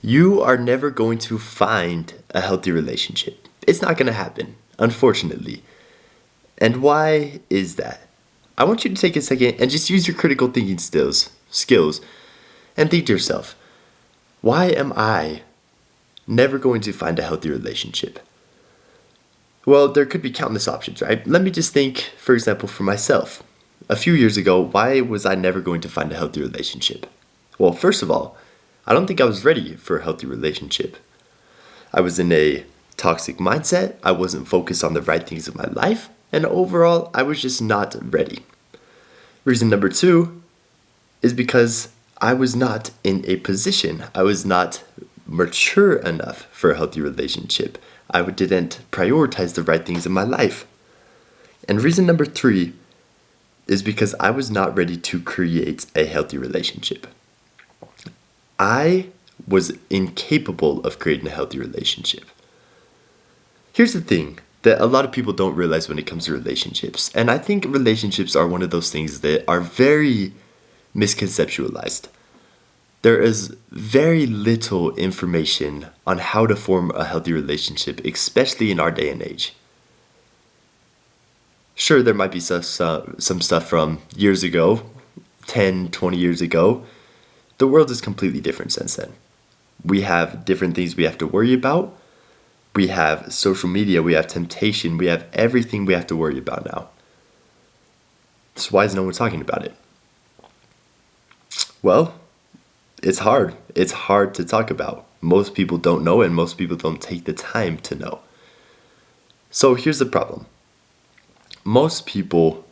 You are never going to find a healthy relationship. It's not going to happen, unfortunately. And why is that? I want you to take a second and just use your critical thinking skills and think to yourself, why am I never going to find a healthy relationship? Well, there could be countless options, right? Let me just think, for example, for myself. A few years ago, why was I never going to find a healthy relationship? Well, first of all, I don't think I was ready for a healthy relationship. I was in a toxic mindset, I wasn't focused on the right things in my life, and overall, I was just not ready. Reason number two is because I was not in a position, I was not mature enough for a healthy relationship. I didn't prioritize the right things in my life. And reason number three is because I was not ready to create a healthy relationship. I was incapable of creating a healthy relationship. Here's the thing that a lot of people don't realize when it comes to relationships, and I think relationships are one of those things that are very misconceptualized. There is very little information on how to form a healthy relationship, especially in our day and age. Sure, there might be some stuff from years ago, 10, 20 years ago. The world is completely different since then. We have different things we have to worry about. We have social media, we have temptation, we have everything we have to worry about now. So why is no one talking about it? Well, it's hard. It's hard to talk about. Most people don't know and most people don't take the time to know. So here's the problem. Most people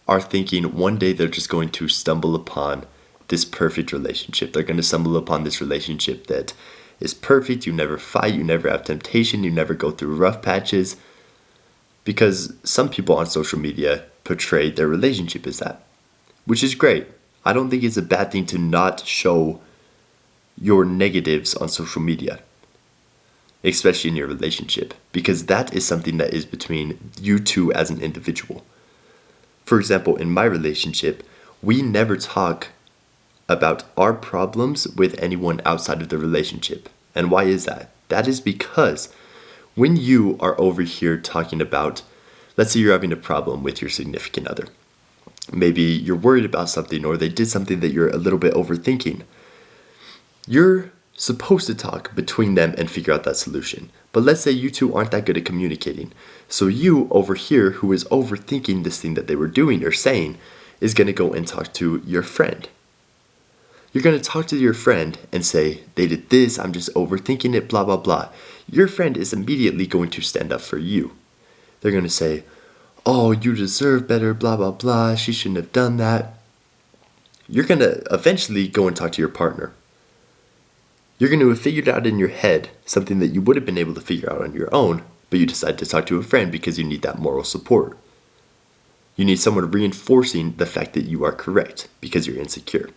are thinking one day they're just going to stumble upon this perfect relationship. They're going to stumble upon this relationship that is perfect. You never fight, you never have temptation, you never go through rough patches. Because some people on social media portray their relationship as that, which is great. I don't think it's a bad thing to not show your negatives on social media, especially in your relationship, because that is something that is between you two as an individual. For example, in my relationship, we never talk about our problems with anyone outside of the relationship. And why is that? That is because when you are over here talking about, let's say you're having a problem with your significant other. Maybe you're worried about something or they did something that you're a little bit overthinking. You're supposed to talk between them and figure out that solution. But let's say you two aren't that good at communicating. So you over here, who is overthinking this thing that they were doing or saying, is going to go and talk to your friend. You're going to talk to your friend and say, they did this, I'm just overthinking it, blah, blah, blah. Your friend is immediately going to stand up for you. They're going to say, oh, you deserve better, blah, blah, blah, she shouldn't have done that. You're going to eventually go and talk to your partner. You're going to have figured out in your head something that you would have been able to figure out on your own, but you decide to talk to a friend because you need that moral support. You need someone reinforcing the fact that you are correct because you're insecure.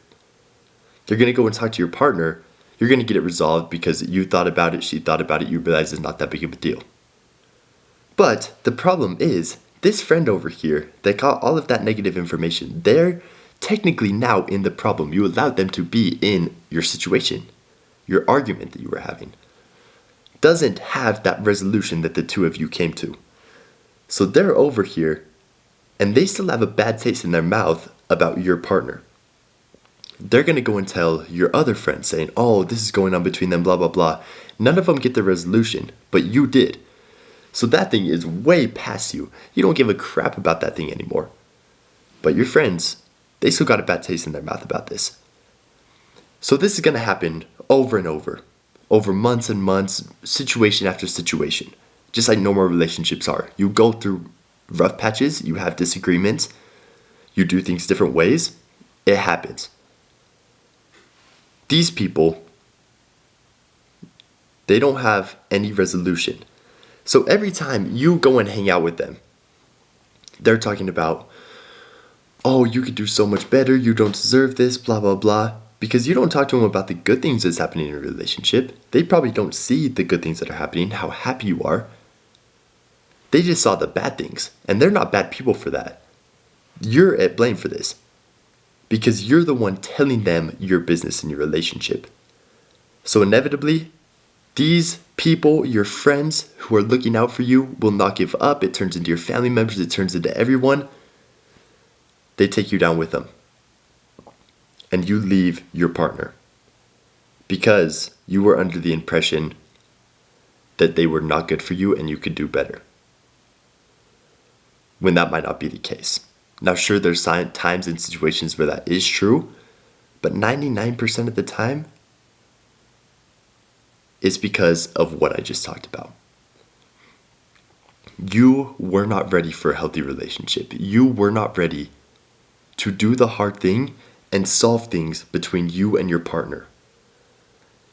You're going to go and talk to your partner. You're going to get it resolved because you thought about it, she thought about it, you realize it's not that big of a deal. But the problem is, this friend over here that got all of that negative information, they're technically now in the problem. You allowed them to be in your situation. Your argument that you were having doesn't have that resolution that the two of you came to. So they're over here and they still have a bad taste in their mouth about your partner. They're going to go and tell your other friends saying, oh, this is going on between them, blah, blah, blah. None of them get the resolution, but you did. So that thing is way past you. You don't give a crap about that thing anymore. But your friends, they still got a bad taste in their mouth about this. So this is going to happen over and over months and months, situation after situation, just like normal relationships are. You go through rough patches, you have disagreements, you do things different ways, it happens. These people, they don't have any resolution. So every time you go and hang out with them, they're talking about, oh, you could do so much better, you don't deserve this, blah, blah, blah. Because you don't talk to them about the good things that's happening in a relationship. They probably don't see the good things that are happening, how happy you are. They just saw the bad things, and they're not bad people for that. You're at blame for this because you're the one telling them your business in your relationship. So inevitably, these people, your friends who are looking out for you, will not give up. It turns into your family members, it turns into everyone. They take you down with them. And you leave your partner because you were under the impression that they were not good for you and you could do better, when that might not be the case. Now, sure, there's times and situations where that is true, but 99% of the time, it's because of what I just talked about. You were not ready for a healthy relationship. You were not ready to do the hard thing and solve things between you and your partner.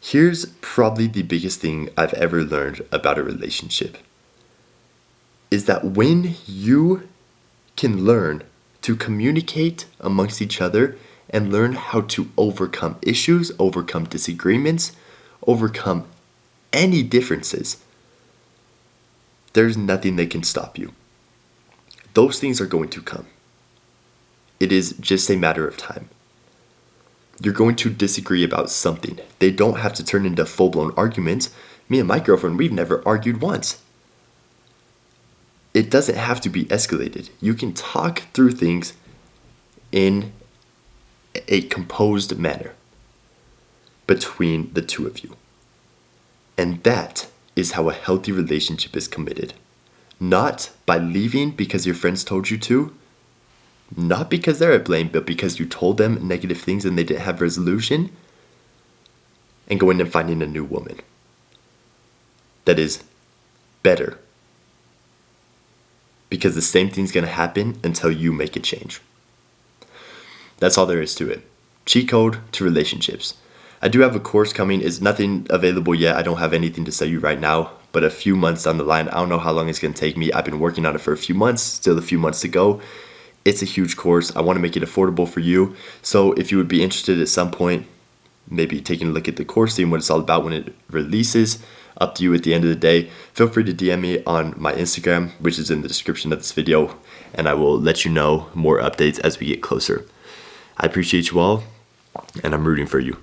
Here's probably the biggest thing I've ever learned about a relationship, is that when you can learn to communicate amongst each other and learn how to overcome issues, overcome disagreements, overcome any differences, there's nothing that can stop you. Those things are going to come. It is just a matter of time. You're going to disagree about something. They don't have to turn into full-blown arguments. Me and my girlfriend, we've never argued once. It doesn't have to be escalated. You can talk through things in a composed manner between the two of you. And that is how a healthy relationship is committed. Not by leaving because your friends told you to, not because they're at blame, but because you told them negative things and they didn't have resolution, and going and finding a new woman that is better. Because the same thing's going to happen until you make a change. That's all there is to it. Cheat code to relationships. I do have a course coming. It's nothing available yet. I don't have anything to sell you right now, but a few months down the line, I don't know how long it's going to take me. I've been working on it for a few months, still a few months to go. It's a huge course. I want to make it affordable for you. So if you would be interested at some point, maybe taking a look at the course, seeing what it's all about when it releases, up to you at the end of the day. Feel free to DM me on my Instagram, which is in the description of this video, and I will let you know more updates as we get closer. I appreciate you all, and I'm rooting for you.